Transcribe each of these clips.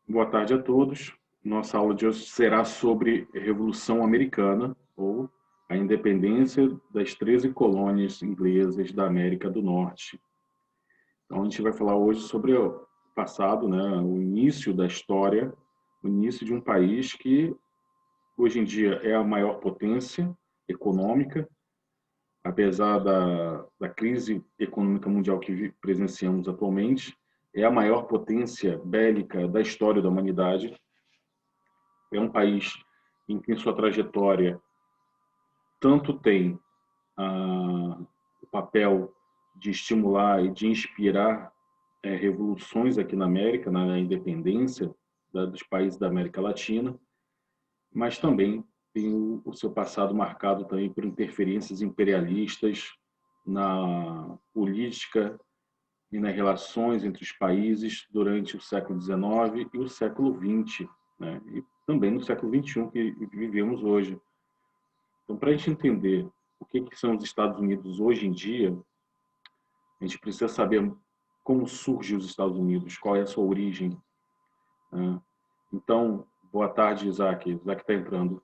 Boa tarde a todos. Nossa aula de hoje será sobre a Revolução Americana, ou a independência das 13 colônias inglesas da América do Norte. Então, a gente vai falar hoje sobre o passado, né, o início da história, o início de um país que, hoje em dia, é a maior potência econômica, apesar da crise econômica mundial que presenciamos atualmente, é a maior potência bélica da história da humanidade. É um país em que, em sua trajetória, tanto tem o papel de estimular e de inspirar revoluções aqui na América, na independência dos países da América Latina, mas também tem o seu passado marcado também por interferências imperialistas na política e nas relações entre os países durante o século XIX e o século XX, né? E também no século XXI que vivemos hoje. Então, para a gente entender o que são os Estados Unidos hoje em dia, a gente precisa saber como surge os Estados Unidos, qual é a sua origem, né? Então, boa tarde, Isaac. Isaac está entrando.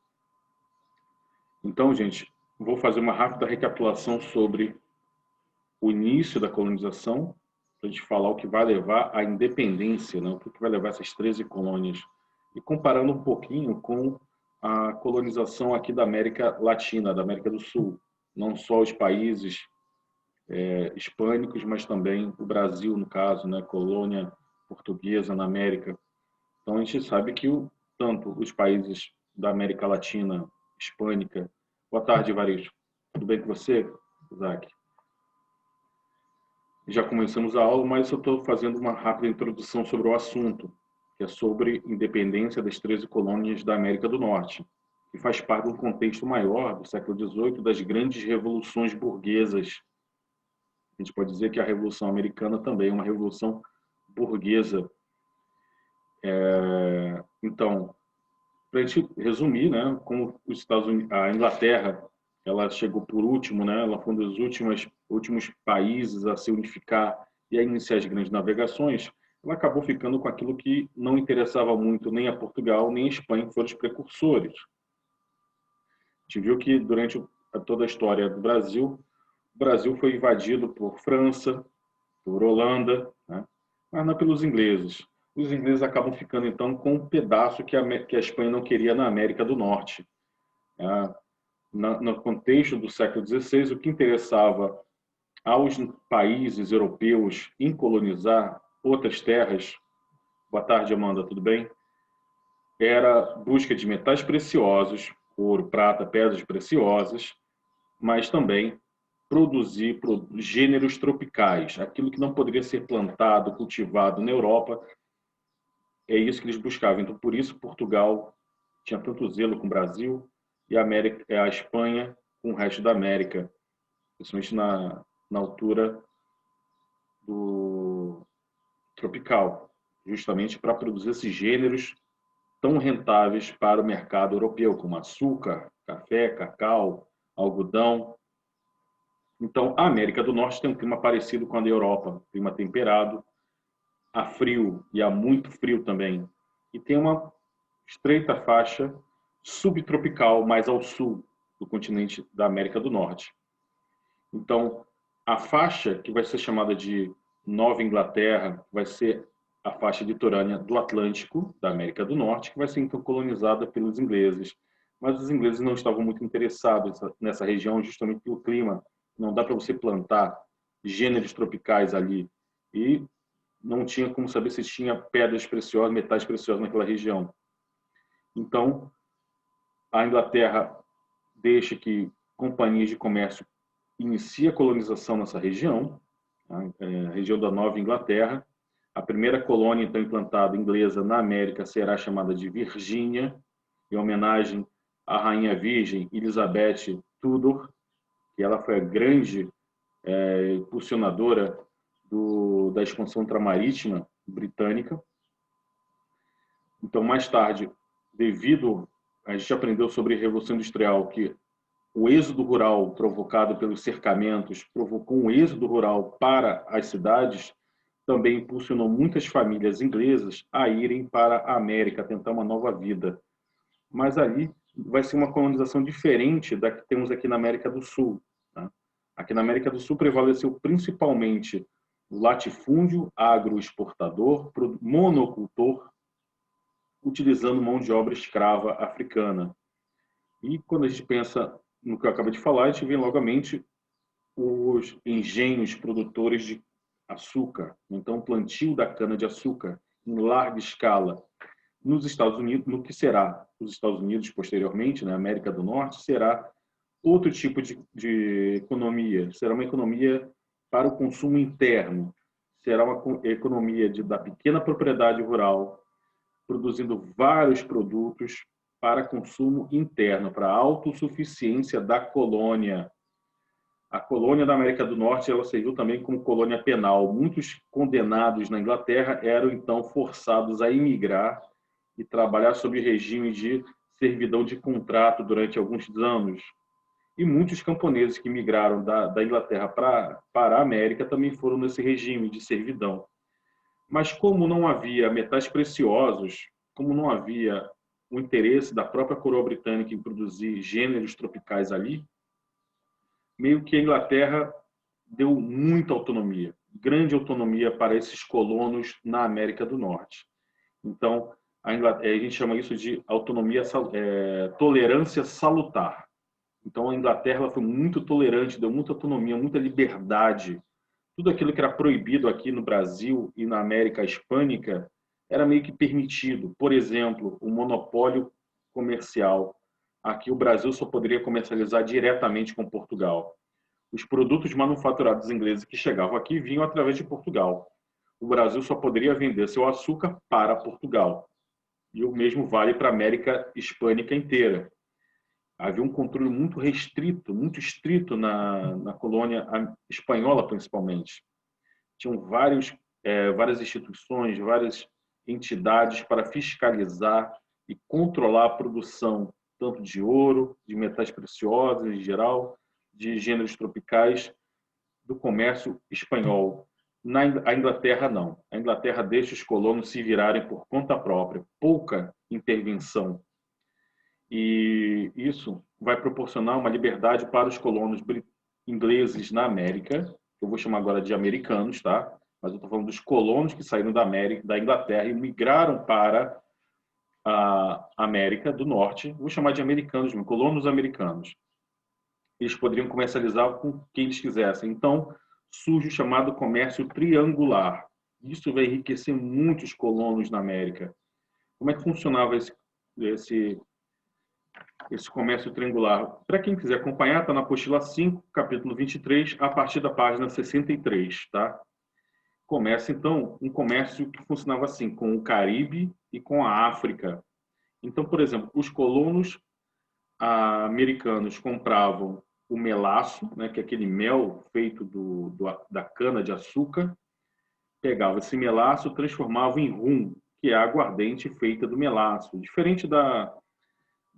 Então, gente, vou fazer uma rápida recapitulação sobre o início da colonização, para a gente falar o que vai levar à independência, né? O que vai levar essas 13 colônias. E comparando um pouquinho com a colonização aqui da América Latina, da América do Sul. Não só os países hispânicos, mas também o Brasil, no caso, né? Colônia portuguesa na América. Então, a gente sabe que tanto os países da América Latina, hispânica... Boa tarde, Evaristo. Tudo bem com você, Isaac? Já começamos a aula, mas eu estou fazendo uma rápida introdução sobre o assunto, que é sobre independência das 13 colônias da América do Norte, que faz parte de um contexto maior do século XVIII, das grandes revoluções burguesas. A gente pode dizer que a Revolução Americana também é uma revolução burguesa. Então, para a gente resumir, né, como os Estados Unidos, a Inglaterra, ela chegou por último, né, ela foi um dos últimos países a se unificar e a iniciar as grandes navegações. Ela acabou ficando com aquilo que não interessava muito nem a Portugal nem a Espanha, que foram os precursores. A gente viu que durante toda a história do Brasil, o Brasil foi invadido por França, por Holanda, né, mas não pelos ingleses. Os ingleses acabam ficando, então, com um pedaço que a Espanha não queria na América do Norte. No contexto do século XVI, o que interessava aos países europeus em colonizar outras terras, boa tarde, Amanda, tudo bem? Era busca de metais preciosos, ouro, prata, pedras preciosas, mas também produzir gêneros tropicais, aquilo que não poderia ser plantado, cultivado na Europa. É isso que eles buscavam. Então, por isso, Portugal tinha tanto zelo com o Brasil e a Espanha com o resto da América, principalmente na altura do tropical, justamente para produzir esses gêneros tão rentáveis para o mercado europeu, como açúcar, café, cacau, algodão. Então, a América do Norte tem um clima parecido com a da Europa, clima temperado, há frio e há muito frio também. E tem uma estreita faixa subtropical mais ao sul do continente da América do Norte. Então, a faixa que vai ser chamada de Nova Inglaterra vai ser a faixa litorânea do Atlântico, da América do Norte, que vai ser então colonizada pelos ingleses. Mas os ingleses não estavam muito interessados nessa região, justamente pelo clima. Não dá para você plantar gêneros tropicais ali. E não tinha como saber se tinha pedras preciosas, metais preciosos naquela região. Então, a Inglaterra deixa que companhias de comércio iniciem a colonização nessa região, a região da Nova Inglaterra. A primeira colônia, então, implantada inglesa na América será chamada de Virgínia, em homenagem à Rainha Virgem Elizabeth Tudor, que ela foi a grande impulsionadora da expansão ultramarítima britânica. Então, mais tarde, a gente aprendeu sobre a Revolução Industrial, que o êxodo rural provocado pelos cercamentos provocou um êxodo rural para as cidades. também impulsionou muitas famílias inglesas a irem para a América, tentar uma nova vida. Mas ali vai ser uma colonização diferente da que temos aqui na América do Sul. Tá? Aqui na América do Sul prevaleceu principalmente o latifúndio agroexportador, monocultor, utilizando mão de obra escrava africana. E quando a gente pensa no que eu acabei de falar, a gente vê logo à mente os engenhos produtores de açúcar, então o plantio da cana-de-açúcar em larga escala nos Estados Unidos, no que será os Estados Unidos posteriormente, na América do Norte, será outro tipo de economia, será uma economia para o consumo interno, será uma economia da pequena propriedade rural, produzindo vários produtos para consumo interno, para a autossuficiência da colônia. A colônia da América do Norte ela serviu também como colônia penal. Muitos condenados na Inglaterra eram então forçados a emigrar e trabalhar sob regime de servidão de contrato durante alguns anos. E muitos camponeses que migraram da Inglaterra para a América também foram nesse regime de servidão. Mas como não havia metais preciosos, como não havia o interesse da própria coroa britânica em produzir gêneros tropicais ali, meio que a Inglaterra deu muita autonomia, grande autonomia para esses colonos na América do Norte. Então, a gente chama isso de autonomia, tolerância salutar. Então, a Inglaterra foi muito tolerante, deu muita autonomia, muita liberdade. Tudo aquilo que era proibido aqui no Brasil e na América Hispânica era meio que permitido. Por exemplo, o monopólio comercial. Aqui o Brasil só poderia comercializar diretamente com Portugal. Os produtos manufaturados ingleses que chegavam aqui vinham através de Portugal. O Brasil só poderia vender seu açúcar para Portugal. E o mesmo vale para a América Hispânica inteira. Havia um controle muito restrito, muito estrito na colônia espanhola, principalmente. Tinham várias instituições, várias entidades para fiscalizar e controlar a produção, tanto de ouro, de metais preciosos em geral, de gêneros tropicais, do comércio espanhol. A Inglaterra, não. A Inglaterra deixa os colonos se virarem por conta própria, pouca intervenção. E isso vai proporcionar uma liberdade para os colonos ingleses na América, que eu vou chamar agora de americanos, tá? Mas eu estou falando dos colonos que saíram da América, da Inglaterra e migraram para a América do Norte. Vou chamar de americanos, colonos americanos. Eles poderiam comercializar com quem eles quisessem. Então, surge o chamado comércio triangular. Isso vai enriquecer muitos colonos na América. Como é que funcionava esse comércio triangular? Para quem quiser acompanhar, está na apostila 5, capítulo 23, a partir da página 63, tá? Começa, então, um comércio que funcionava assim, com o Caribe e com a África. Então, por exemplo, os colonos americanos compravam o melaço, né, que é aquele mel feito da cana-de-açúcar, pegava esse melaço, transformava em rum, que é a aguardente feita do melaço. Diferente da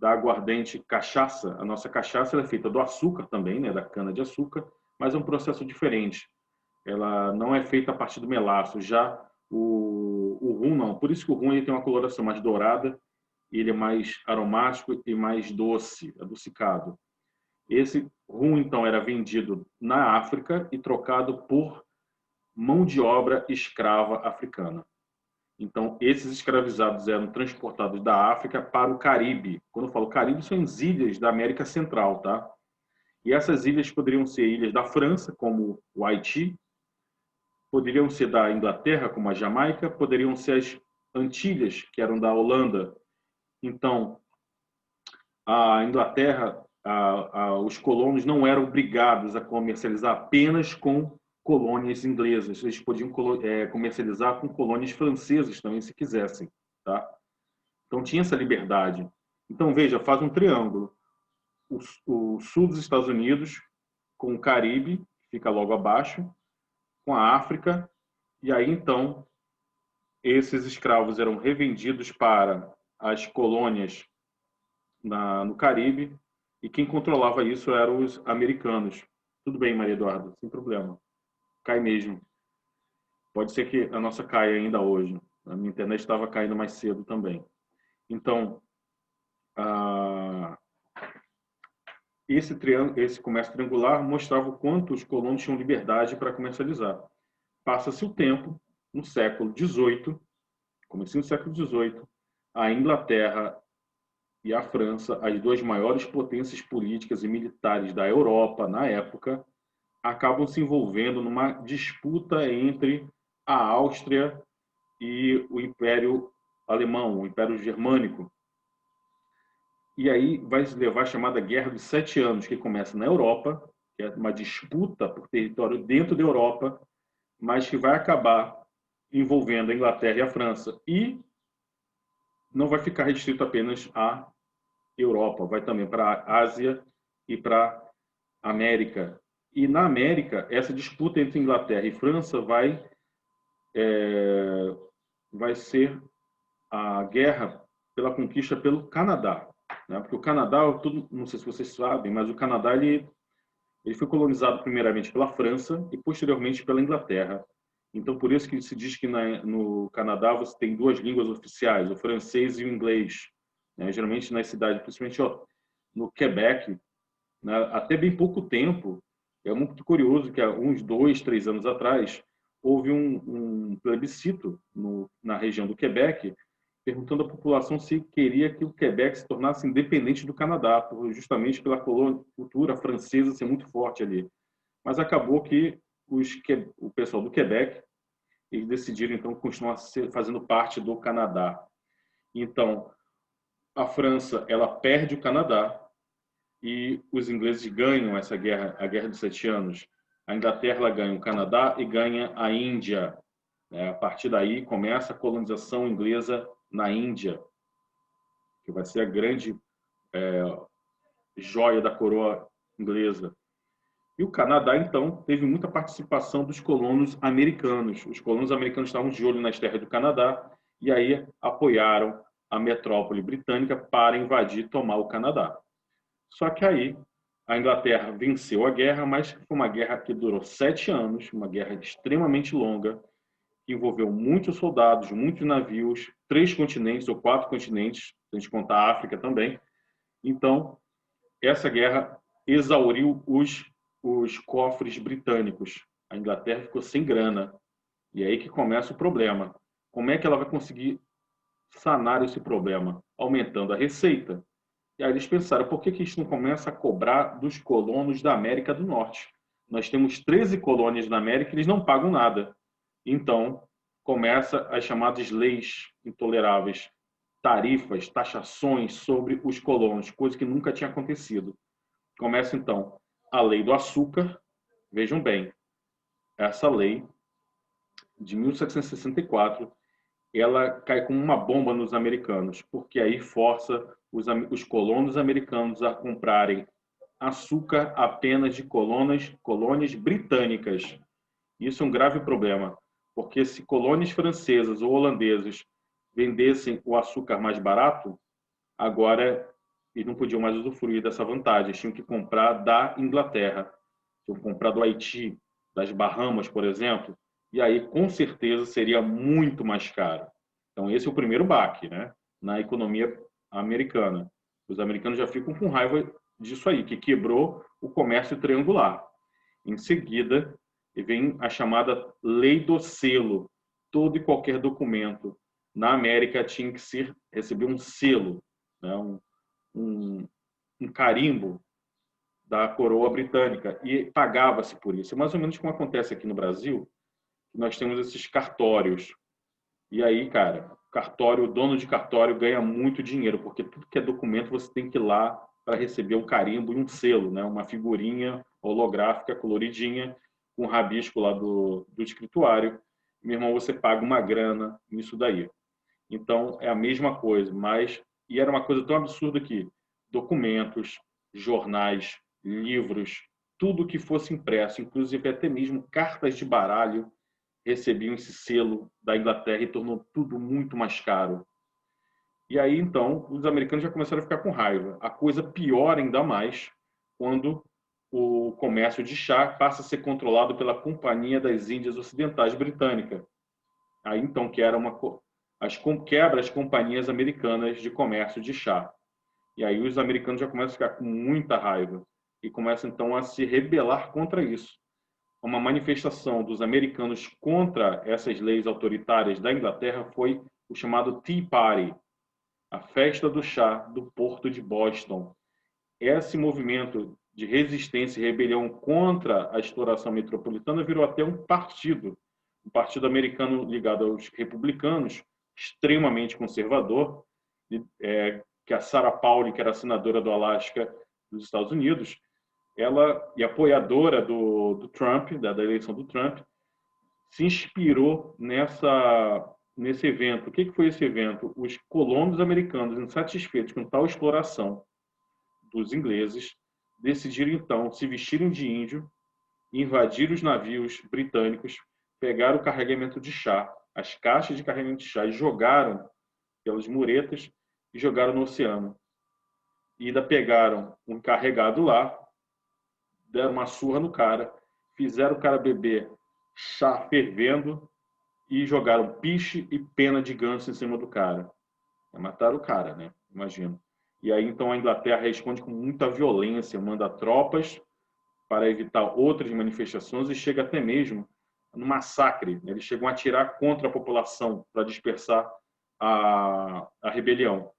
aguardente cachaça, a nossa cachaça é feita do açúcar também, né, da cana-de-açúcar, mas é um processo diferente. Ela não é feita a partir do melaço. Já o rum não. Por isso que o rum ele tem uma coloração mais dourada, ele é mais aromático e mais doce, adocicado. Esse rum, então, era vendido na África e trocado por mão de obra escrava africana. Então, esses escravizados eram transportados da África para o Caribe. Quando eu falo Caribe, são as ilhas da América Central, tá? E essas ilhas poderiam ser ilhas da França, como o Haiti, poderiam ser da Inglaterra, como a Jamaica, poderiam ser as Antilhas, que eram da Holanda. Então, a Inglaterra, os colonos não eram obrigados a comercializar apenas com colônias inglesas. Eles podiam comercializar com colônias francesas também, se quisessem. Tá? Então, tinha essa liberdade. Então, veja, faz um triângulo. O sul dos Estados Unidos, com o Caribe, que fica logo abaixo, com a África, e aí, então, esses escravos eram revendidos para as colônias no Caribe, e quem controlava isso eram os americanos. Tudo bem, Maria Eduarda, sem problema. Cai mesmo. Pode ser que a nossa caia ainda hoje. A minha internet estava caindo mais cedo também. Então, esse comércio triangular mostrava o quanto os colonos tinham liberdade para comercializar. Passa-se o tempo, no século XVIII, comecinho do século XVIII, a Inglaterra e a França, as duas maiores potências políticas e militares da Europa na época, acabam se envolvendo numa disputa entre a Áustria e o Império Alemão, o Império Germânico. E aí vai se levar a chamada Guerra dos Sete Anos, que começa na Europa, que é uma disputa por território dentro da Europa, mas que vai acabar envolvendo a Inglaterra e a França. E não vai ficar restrito apenas à Europa, vai também para a Ásia e para a América. E na América, essa disputa entre Inglaterra e França vai ser a guerra pela conquista pelo Canadá, né? Porque o Canadá, não sei se vocês sabem, mas o Canadá ele foi colonizado primeiramente pela França e posteriormente pela Inglaterra. Então, por isso que se diz que no Canadá você tem duas línguas oficiais, o francês e o inglês, né? Geralmente nas cidades, principalmente no Quebec, né? Até bem pouco tempo, é muito curioso que há uns 2, 3 anos atrás, houve um plebiscito na região do Quebec, perguntando à população se queria que o Quebec se tornasse independente do Canadá, justamente pela cultura francesa ser muito forte ali. Mas acabou que o pessoal do Quebec eles decidiram então continuar fazendo parte do Canadá. Então, a França ela perde o Canadá e os ingleses ganham essa guerra, a Guerra dos Sete Anos. A Inglaterra ela ganha o Canadá e ganha a Índia. A partir daí começa a colonização inglesa na Índia, que vai ser a grande joia da coroa inglesa. E o Canadá, então, teve muita participação dos colonos americanos. Os colonos americanos estavam de olho nas terras do Canadá e aí apoiaram a metrópole britânica para invadir e tomar o Canadá. Só que aí a Inglaterra venceu a guerra, mas foi uma guerra que durou 7 anos, uma guerra extremamente longa, que envolveu muitos soldados, muitos navios, 3 continentes ou 4 continentes, se a gente contar a África também. Então, essa guerra exauriu os cofres britânicos. A Inglaterra ficou sem grana. E é aí que começa o problema. Como é que ela vai conseguir sanar esse problema? Aumentando a receita. E aí eles pensaram, por que a gente não começa a cobrar dos colonos da América do Norte? Nós temos 13 colônias na América e eles não pagam nada. Então, começa as chamadas leis intoleráveis, tarifas, taxações sobre os colonos, coisa que nunca tinha acontecido. Começa, então, a lei do açúcar. Vejam bem, essa lei de 1764, ela cai como uma bomba nos americanos, porque aí força os colonos americanos a comprarem açúcar apenas de colônias britânicas. Isso é um grave problema, porque se colônias francesas ou holandesas vendessem o açúcar mais barato, agora eles não podiam mais usufruir dessa vantagem, eles tinham que comprar da Inglaterra, tinham que comprar do Haiti, das Bahamas, por exemplo, e aí com certeza seria muito mais caro. Então esse é o primeiro baque, né, na economia americana. Os americanos já ficam com raiva disso aí, que quebrou o comércio triangular. Em seguida, vem a chamada Lei do Selo. Todo e qualquer documento na América tinha que receber um selo, né, um carimbo da coroa britânica e pagava-se por isso. É mais ou menos como acontece aqui no Brasil, nós temos esses cartórios. E aí, cara, o dono de cartório ganha muito dinheiro, porque tudo que é documento você tem que ir lá para receber um carimbo e um selo, né? Uma figurinha holográfica coloridinha com um rabisco lá do escrituário. Meu irmão, você paga uma grana nisso daí. Então, é a mesma coisa, e era uma coisa tão absurda que documentos, jornais, livros, tudo que fosse impresso, inclusive até mesmo cartas de baralho, recebiam esse selo da Inglaterra e tornou tudo muito mais caro. E aí, então, os americanos já começaram a ficar com raiva. A coisa piora ainda mais quando o comércio de chá passa a ser controlado pela Companhia das Índias Ocidentais Britânica. Aí, então, que era quebra as companhias americanas de comércio de chá. E aí os americanos já começam a ficar com muita raiva e começam, então, a se rebelar contra isso. Uma manifestação dos americanos contra essas leis autoritárias da Inglaterra foi o chamado Tea Party, a festa do chá do Porto de Boston. Esse movimento de resistência e rebelião contra a exploração metropolitana virou até um partido americano ligado aos republicanos, extremamente conservador, que a Sarah Palin, que era senadora do Alasca dos Estados Unidos, ela e apoiadora do Trump, da eleição do Trump, se inspirou nesse evento. O que foi esse evento? Os colonos americanos, insatisfeitos com tal exploração dos ingleses, decidiram então se vestirem de índio, invadir os navios britânicos, pegaram o carregamento de chá, as caixas de carregamento de chá, e jogaram pelas muretas e jogaram no oceano. E ainda pegaram um carregado lá, deram uma surra no cara, fizeram o cara beber chá fervendo e jogaram piche e pena de ganso em cima do cara. Mataram o cara, né? Imagino. E aí, então, a Inglaterra responde com muita violência, manda tropas para evitar outras manifestações e chega até mesmo no massacre. Eles chegam a atirar contra a população para dispersar a rebelião.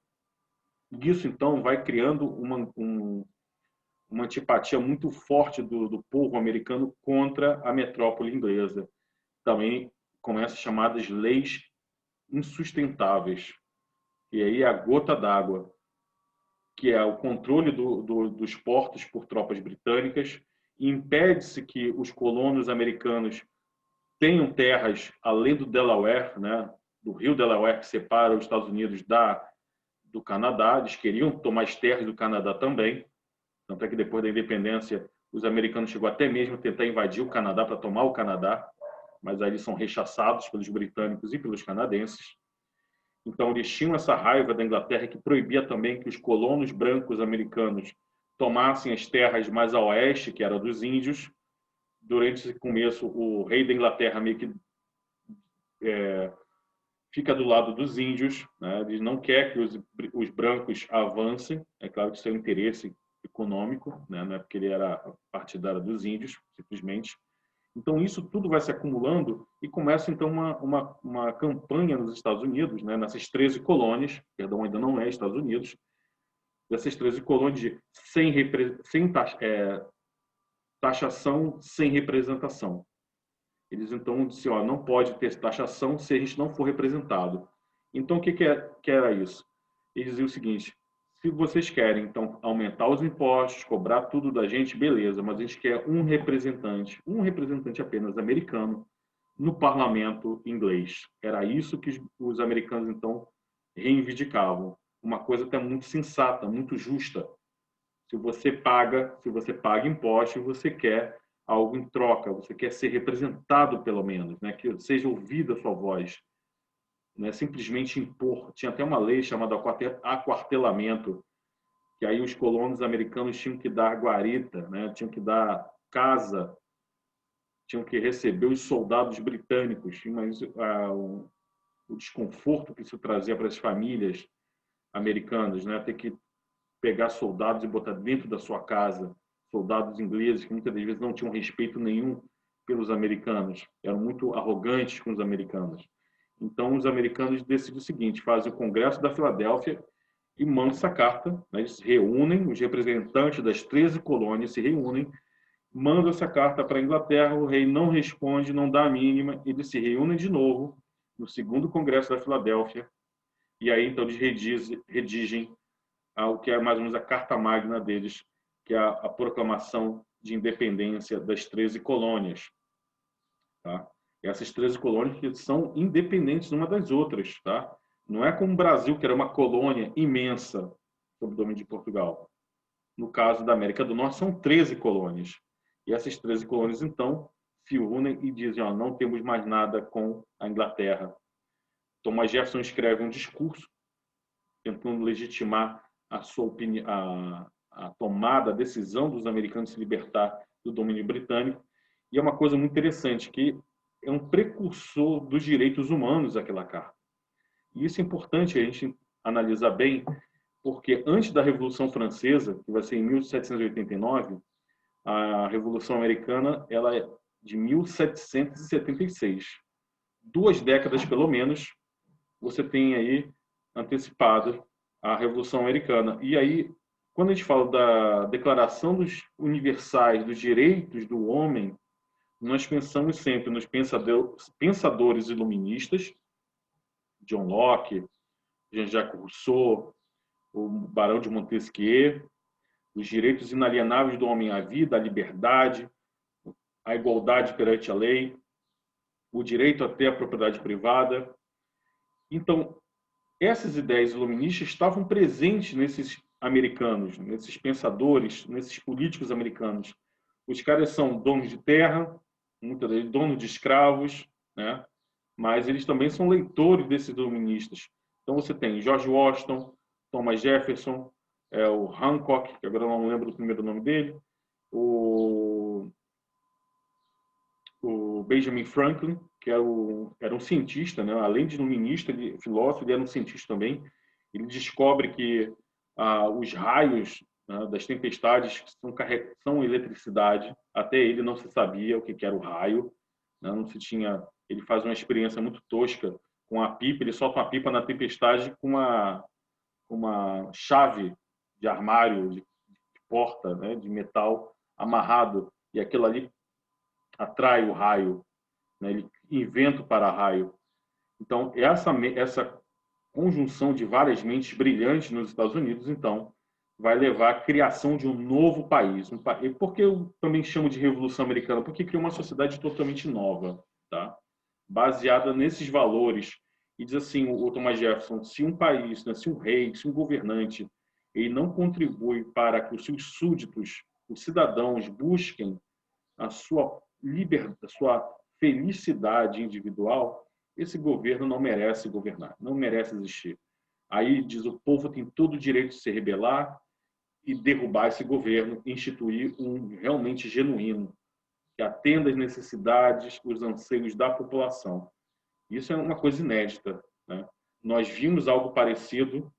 Isso, então, vai criando uma antipatia muito forte do povo americano contra a metrópole inglesa. Também começam as chamadas leis insustentáveis. E aí a gota d'água, que é o controle dos portos por tropas britânicas, impede-se que os colonos americanos tenham terras além do Delaware, né, do rio Delaware, que separa os Estados Unidos do Canadá. Eles queriam tomar as terras do Canadá também. Tanto é que depois da independência, os americanos chegou até mesmo a tentar invadir o Canadá para tomar o Canadá, mas aí eles são rechaçados pelos britânicos e pelos canadenses. Então, eles tinham essa raiva da Inglaterra, que proibia também que os colonos brancos americanos tomassem as terras mais a oeste, que era dos índios. Durante esse começo, o rei da Inglaterra meio que fica do lado dos índios, né? Ele não quer que os brancos avancem. É claro que isso é um interesse econômico, né? Não é porque ele era partidário dos índios, simplesmente. Então, isso tudo vai se acumulando e começa, então, uma campanha nos Estados Unidos, né, nessas 13 colônias, perdão, ainda não é Estados Unidos, dessas 13 colônias de sem taxação, sem representação. Eles, então, disseram, não pode ter taxação se a gente não for representado. Então, o que era isso? Eles diziam o seguinte: se vocês querem, então, aumentar os impostos, cobrar tudo da gente, beleza, mas a gente quer um representante apenas americano, no parlamento inglês. Era isso que os americanos, então, reivindicavam. Uma coisa até muito sensata, muito justa. Se você paga impostos, você quer algo em troca, você quer ser representado, pelo menos, né? Que seja ouvida a sua voz. Não é simplesmente impor. Tinha até uma lei chamada aquartelamento, que aí os colonos americanos tinham que dar guarita, né? Tinham que dar casa, tinham que receber os soldados britânicos, mas o desconforto que isso trazia para as famílias americanas, né? Ter que pegar soldados e botar dentro da sua casa, soldados ingleses que muitas das vezes não tinham respeito nenhum pelos americanos, eram muito arrogantes com os americanos. Então, os americanos decidem o seguinte: fazem o Congresso da Filadélfia e mandam essa carta, né? Eles se reúnem, os representantes das 13 colônias se reúnem, mandam essa carta para a Inglaterra, o rei não responde, não dá a mínima, eles se reúnem de novo no segundo Congresso da Filadélfia, e aí então eles redigem o que é mais ou menos a Carta Magna deles, que é a proclamação de independência das 13 colônias. Tá? Essas 13 colônias que são independentes uma das outras. Tá? Não é como o Brasil, que era uma colônia imensa sob o domínio de Portugal. No caso da América do Norte, são 13 colônias. E essas 13 colônias, então, se unem e dizem: não temos mais nada com a Inglaterra. Thomas Jefferson escreve um discurso tentando legitimar a a tomada, a decisão dos americanos se libertar do domínio britânico. E é uma coisa muito interessante, que é um precursor dos direitos humanos, aquela carta. E isso é importante a gente analisar bem, porque antes da Revolução Francesa, que vai ser em 1789, a Revolução Americana ela é de 1776. 2 décadas, pelo menos, você tem aí antecipada a Revolução Americana. E aí, quando a gente fala da Declaração dos Universais dos Direitos do Homem, nós pensamos sempre nos pensadores iluministas, John Locke, Jean-Jacques Rousseau, o Barão de Montesquieu, os direitos inalienáveis do homem à vida, à liberdade, à igualdade perante a lei, o direito a ter a propriedade privada. Então, essas ideias iluministas estavam presentes nesses americanos, nesses pensadores, nesses políticos americanos. Os caras são donos de terra, muitas vezes donos de escravos, né? Mas eles também são leitores desses iluministas. Então você tem George Washington, Thomas Jefferson, o Hancock, que agora eu não lembro o primeiro nome dele, o Benjamin Franklin, que era um cientista, né? Além de iluminista, ele filósofo, ele era um cientista também. Ele descobre que os raios, né, das tempestades são eletricidade. Até ele não se sabia o que era o raio, né? Não se tinha. Ele faz uma experiência muito tosca com a pipa. Ele solta uma pipa na tempestade com uma chave de armário, de porta, né, de metal amarrado, e aquilo ali atrai o raio, né? Ele inventa o para-raio. Então, essa conjunção de várias mentes brilhantes nos Estados Unidos, então, vai levar à criação de um novo país. Por que eu também chamo de Revolução Americana? Porque criou uma sociedade totalmente nova, tá? Baseada nesses valores. E diz assim, o Thomas Jefferson, se um país, né, se um rei, se um governante, ele não contribui para que os seus súditos, os cidadãos, busquem a sua liberdade, a sua felicidade individual, esse governo não merece governar, não merece existir. Aí diz o povo tem todo o direito de se rebelar e derrubar esse governo, instituir um realmente genuíno, que atenda às necessidades, os anseios da população. Isso é uma coisa inédita, né? Nós vimos algo parecido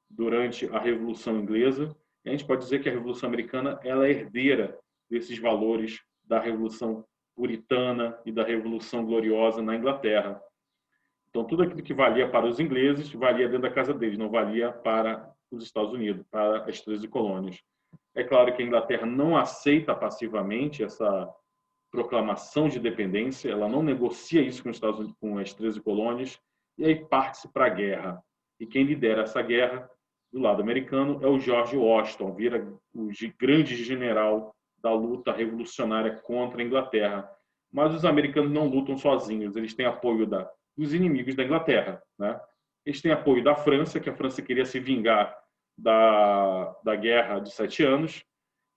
durante a Revolução Inglesa, e a gente pode dizer que a Revolução Americana ela é herdeira desses valores da Revolução Puritana e da Revolução Gloriosa na Inglaterra. Então, tudo aquilo que valia para os ingleses valia dentro da casa deles, não valia para os Estados Unidos, para as 13 colônias. É claro que a Inglaterra não aceita passivamente essa proclamação de independência, ela não negocia isso com os Estados Unidos, com as 13 colônias, e aí parte-se para a guerra. E quem lidera essa guerra, do lado americano, é o George Washington, vira o grande general da luta revolucionária contra a Inglaterra. Mas os americanos não lutam sozinhos, eles têm apoio dos inimigos da Inglaterra, né? Eles têm apoio da França, que a França queria se vingar da Guerra de 7 Anos,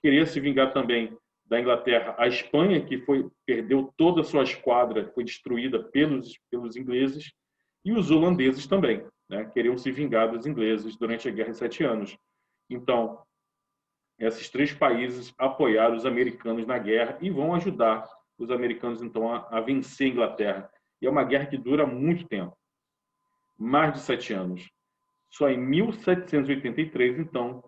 queria se vingar também da Inglaterra. A Espanha, que perdeu toda a sua esquadra, foi destruída pelos ingleses, e os holandeses também, né? Queriam se vingar dos ingleses durante a Guerra de 7 Anos. Então, esses 3 países apoiaram os americanos na guerra e vão ajudar os americanos, então, a vencer a Inglaterra. E é uma guerra que dura muito tempo, mais de 7 anos. Só em 1783, então,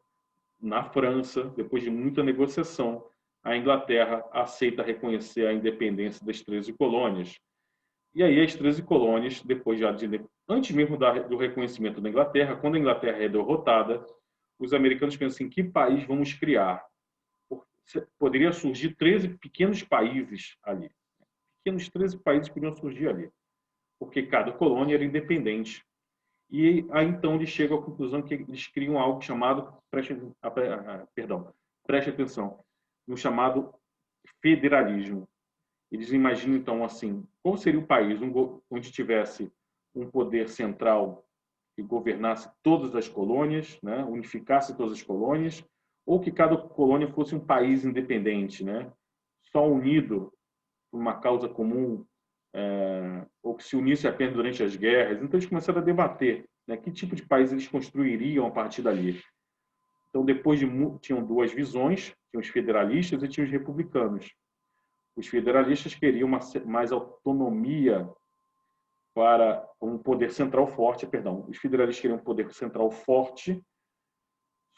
na França, depois de muita negociação, a Inglaterra aceita reconhecer a independência das 13 colônias. E aí as 13 colônias, antes mesmo do reconhecimento da Inglaterra, quando a Inglaterra é derrotada, os americanos pensam em que país vamos criar. Poderia surgir 13 pequenos países ali. Pequenos 13 países poderiam surgir ali, porque cada colônia era independente. E aí, então, eles chegam à conclusão que eles criam algo chamado, preste atenção, no chamado federalismo. Eles imaginam, então, assim, qual seria o país onde tivesse um poder central que governasse todas as colônias, né, unificasse todas as colônias, ou que cada colônia fosse um país independente, né, só unido por uma causa comum, ou que se unisse apenas durante as guerras. Então, eles começaram a debater, né, que tipo de país eles construiriam a partir dali. Então, tinham duas visões, tinha os federalistas e tinha os republicanos. Os federalistas queriam mais autonomia para um poder central forte, perdão, os federalistas queriam um poder central forte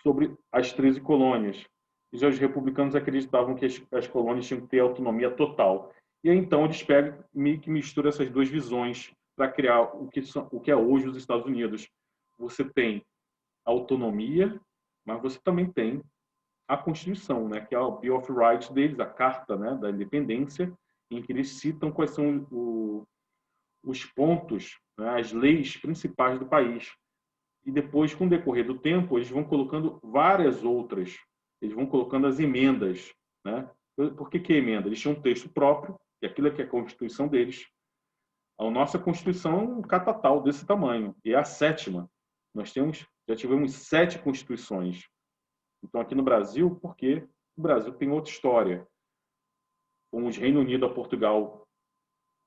sobre as 13 colônias. E já os republicanos acreditavam que as colônias tinham que ter autonomia total. E aí, então, eles pegam meio que misturam essas duas visões para criar o que é hoje os Estados Unidos. Você tem autonomia, mas você também tem a Constituição, né, que é o Bill of Rights deles, a Carta, né, da Independência, em que eles citam quais são os pontos, né, as leis principais do país. E depois, com o decorrer do tempo, eles vão colocando várias outras, eles vão colocando as emendas. Né? Por que emenda? Eles tinham um texto próprio, e aquilo é que é a Constituição deles. A nossa Constituição é um catatal desse tamanho, e é a 7ª. Já tivemos 7 Constituições. Então, aqui no Brasil, porque o Brasil tem outra história. Fomos Reino Unido a Portugal,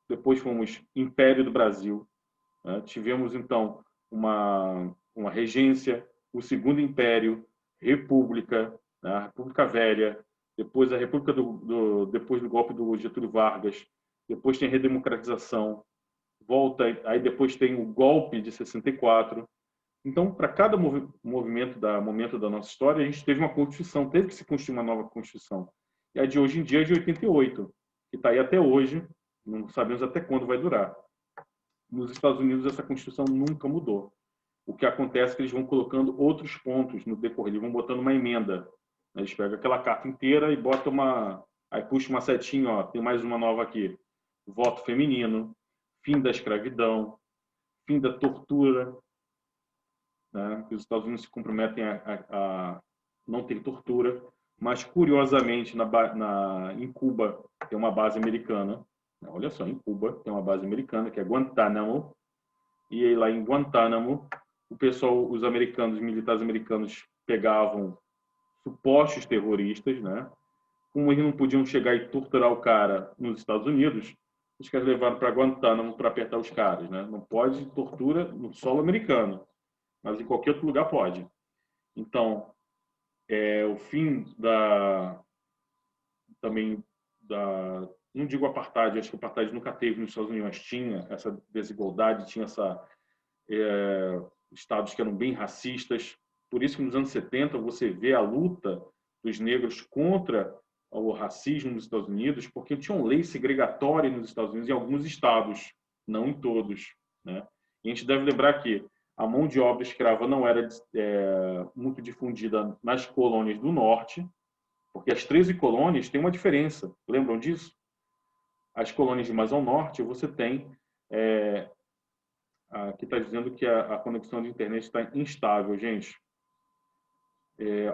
depois fomos Império do Brasil. Né? Tivemos, então, uma regência, o Segundo Império, República, né? A República Velha, depois a República depois do golpe do Getúlio Vargas, depois tem a redemocratização, aí depois tem o golpe de 64. Então, para cada momento da nossa história, a gente teve uma Constituição, teve que se construir uma nova Constituição. E a de hoje em dia é de 88, que está aí até hoje, não sabemos até quando vai durar. Nos Estados Unidos, essa Constituição nunca mudou. O que acontece é que eles vão colocando outros pontos no decorrer, eles vão botando uma emenda. Eles pegam aquela carta inteira e botam aí puxa uma setinha, ó, tem mais uma nova aqui. Voto feminino, fim da escravidão, fim da tortura, né? Os Estados Unidos se comprometem a não ter tortura, mas curiosamente em Cuba tem uma base americana. Olha só, em Cuba tem uma base americana que é Guantánamo, e aí, lá em Guantánamo os americanos, os militares americanos pegavam supostos terroristas, né? Como eles não podiam chegar e torturar o cara nos Estados Unidos, os caras levaram para Guantánamo para apertar os caras, né? Não pode tortura no solo americano, mas em qualquer outro lugar pode. Então, o fim também não digo apartheid, acho que o apartheid nunca teve nos Estados Unidos, mas tinha essa desigualdade, tinha estados que eram bem racistas. Por isso que nos anos 70 você vê a luta dos negros contra o racismo nos Estados Unidos, porque tinham lei segregatória nos Estados Unidos em alguns estados, não em todos. Né? E a gente deve lembrar que a mão de obra escrava não era muito difundida nas colônias do norte, porque as 13 colônias têm uma diferença. Lembram disso? As colônias mais ao norte, você tem... aqui está dizendo que a conexão de internet está instável, gente.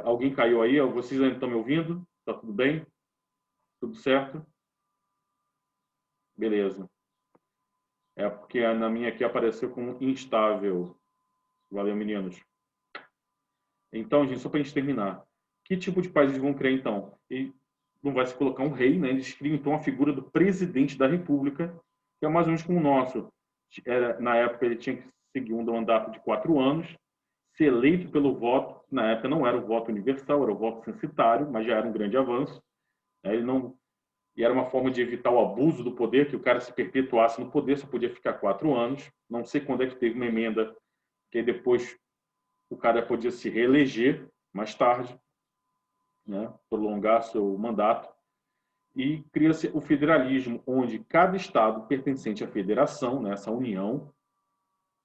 Alguém caiu aí? Vocês ainda estão me ouvindo? Está tudo bem? Tudo certo? Beleza. Porque na minha aqui apareceu como instável. Valeu, meninos. Então, gente, só para a gente terminar. Que tipo de país eles vão criar, então? E não vai se colocar um rei, né? Eles criam, então, a figura do presidente da República, que é mais ou menos como o nosso. Na época, ele tinha que seguir um mandato de 4 anos, ser eleito pelo voto. Na época, não era o voto universal, era o voto censitário, mas já era um grande avanço. E era uma forma de evitar o abuso do poder, que o cara se perpetuasse no poder, só podia ficar 4 anos. Não sei quando é que teve uma emenda, que depois o cara podia se reeleger mais tarde, né, prolongar seu mandato. E cria-se o federalismo, onde cada estado pertencente à federação, né, essa união,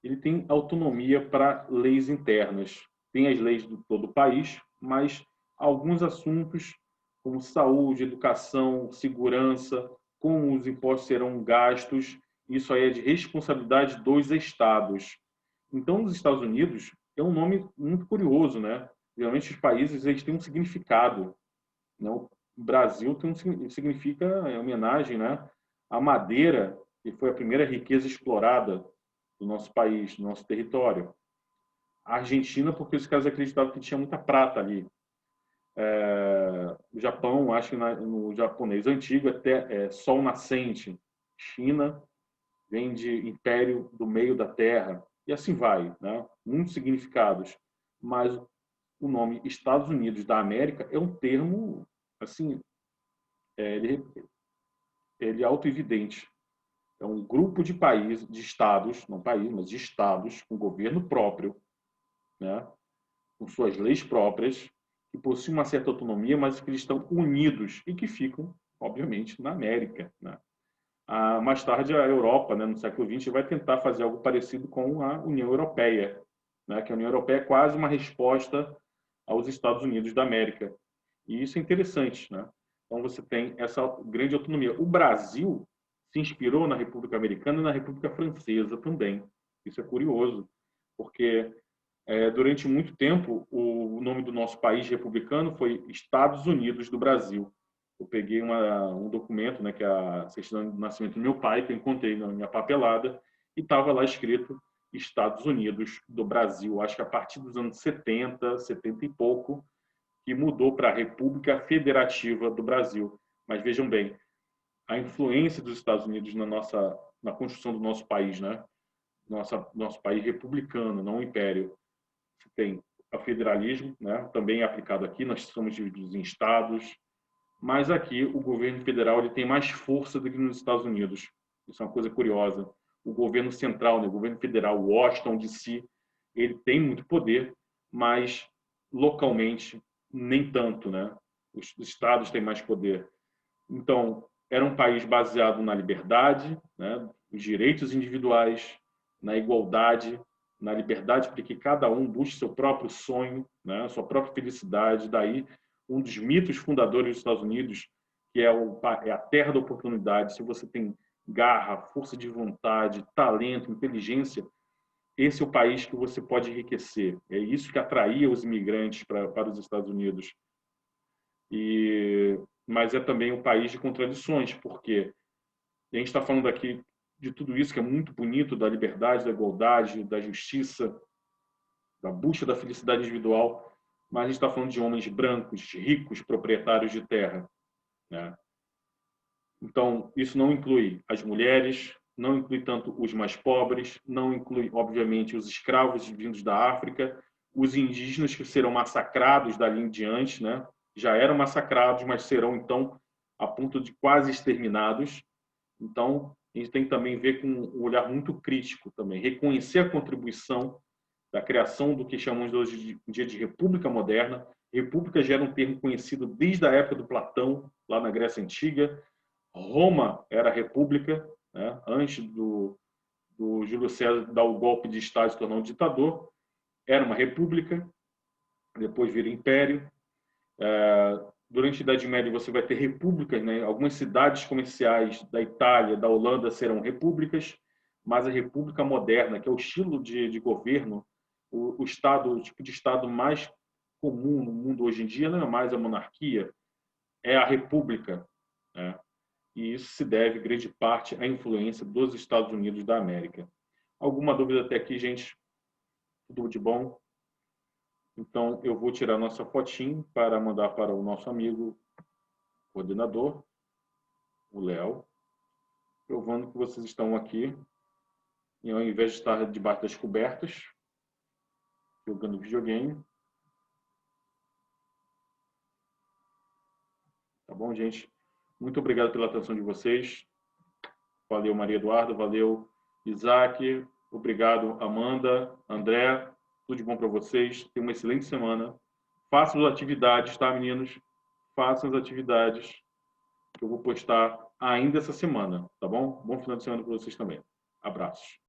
ele tem autonomia para leis internas. Tem as leis de todo o país, mas alguns assuntos como saúde, educação, segurança, como os impostos serão gastos, isso aí é de responsabilidade dos estados. Então, nos Estados Unidos, é um nome muito curioso, né? Geralmente os países eles têm um significado. Né? O Brasil significa homenagem, né, à madeira, que foi a primeira riqueza explorada do nosso país, do nosso território. A Argentina, porque os caras acreditavam que tinha muita prata ali. O Japão, acho que no japonês antigo até sol nascente. China vem de império do meio da terra. E assim vai, né? Muitos significados. Mas o nome Estados Unidos da América é um termo, assim, ele é autoevidente. É um grupo de países, de estados, não país, mas de estados, com governo próprio, né, com suas leis próprias, que possuem uma certa autonomia, mas que eles estão unidos e que ficam, obviamente, na América, né? Mais tarde, a Europa, né, no século XX, vai tentar fazer algo parecido com a União Europeia, né, que a União Europeia é quase uma resposta aos Estados Unidos da América. E isso é interessante, né? Então, você tem essa grande autonomia. O Brasil se inspirou na República Americana e na República Francesa também. Isso é curioso, porque durante muito tempo o nome do nosso país republicano foi Estados Unidos do Brasil. Eu peguei um documento, né, que é a certidão de nascimento do meu pai, que eu encontrei na minha papelada, e estava lá escrito Estados Unidos do Brasil. Acho que a partir dos anos 70, 70 e pouco, que mudou para a República Federativa do Brasil. Mas vejam bem, a influência dos Estados Unidos na construção do nosso país, né? Nosso país republicano, não império. Você tem o federalismo, né? Também é aplicado aqui, nós somos divididos em estados, mas aqui o governo federal ele tem mais força do que nos Estados Unidos. Isso é uma coisa curiosa. O governo central, né? O governo federal, Washington, D.C., ele tem muito poder, mas localmente nem tanto, né? Os estados têm mais poder. Então, era um país baseado na liberdade, né? Os direitos individuais, na igualdade, na liberdade para que cada um busque seu próprio sonho, né? Sua própria felicidade. Daí, um dos mitos fundadores dos Estados Unidos, que é a terra da oportunidade. Se você tem garra, força de vontade, talento, inteligência, esse é o país que você pode enriquecer. É isso que atraía os imigrantes para os Estados Unidos. Mas é também um país de contradições, porque a gente está falando aqui de tudo isso que é muito bonito, da liberdade, da igualdade, da justiça, da busca da felicidade individual, mas a gente está falando de homens brancos, ricos, proprietários de terra, né? Então, isso não inclui as mulheres, não inclui tanto os mais pobres, não inclui, obviamente, os escravos vindos da África, os indígenas que serão massacrados dali em diante, né? Já eram massacrados, mas serão, então, a ponto de quase exterminados. Então, a gente tem que também ver com um olhar muito crítico também, reconhecer a contribuição da criação do que chamamos hoje em dia de República Moderna. República já era um termo conhecido desde a época do Platão, lá na Grécia Antiga. Roma era república, né? Antes do Júlio César dar o golpe de Estado e se tornar um ditador. Era uma república, depois vira império. Durante a Idade Média você vai ter repúblicas, né? Algumas cidades comerciais da Itália, da Holanda serão repúblicas, mas a república moderna, que é o estilo de governo, o tipo de Estado mais comum no mundo hoje em dia, não é mais a monarquia, é a república, né? E isso se deve, grande parte, à influência dos Estados Unidos da América. Alguma dúvida até aqui, gente? Tudo de bom? Então, eu vou tirar nossa fotinho para mandar para o nosso amigo coordenador, o Léo, provando que vocês estão aqui, e ao invés de estar debaixo das cobertas, jogando videogame. Tá bom, gente? Muito obrigado pela atenção de vocês. Valeu, Maria Eduarda. Valeu, Isaac. Obrigado, Amanda, André. Tudo de bom para vocês. Tenham uma excelente semana. Façam as atividades, tá, meninos? Façam as atividades que eu vou postar ainda essa semana, tá bom? Bom final de semana para vocês também. Abraços.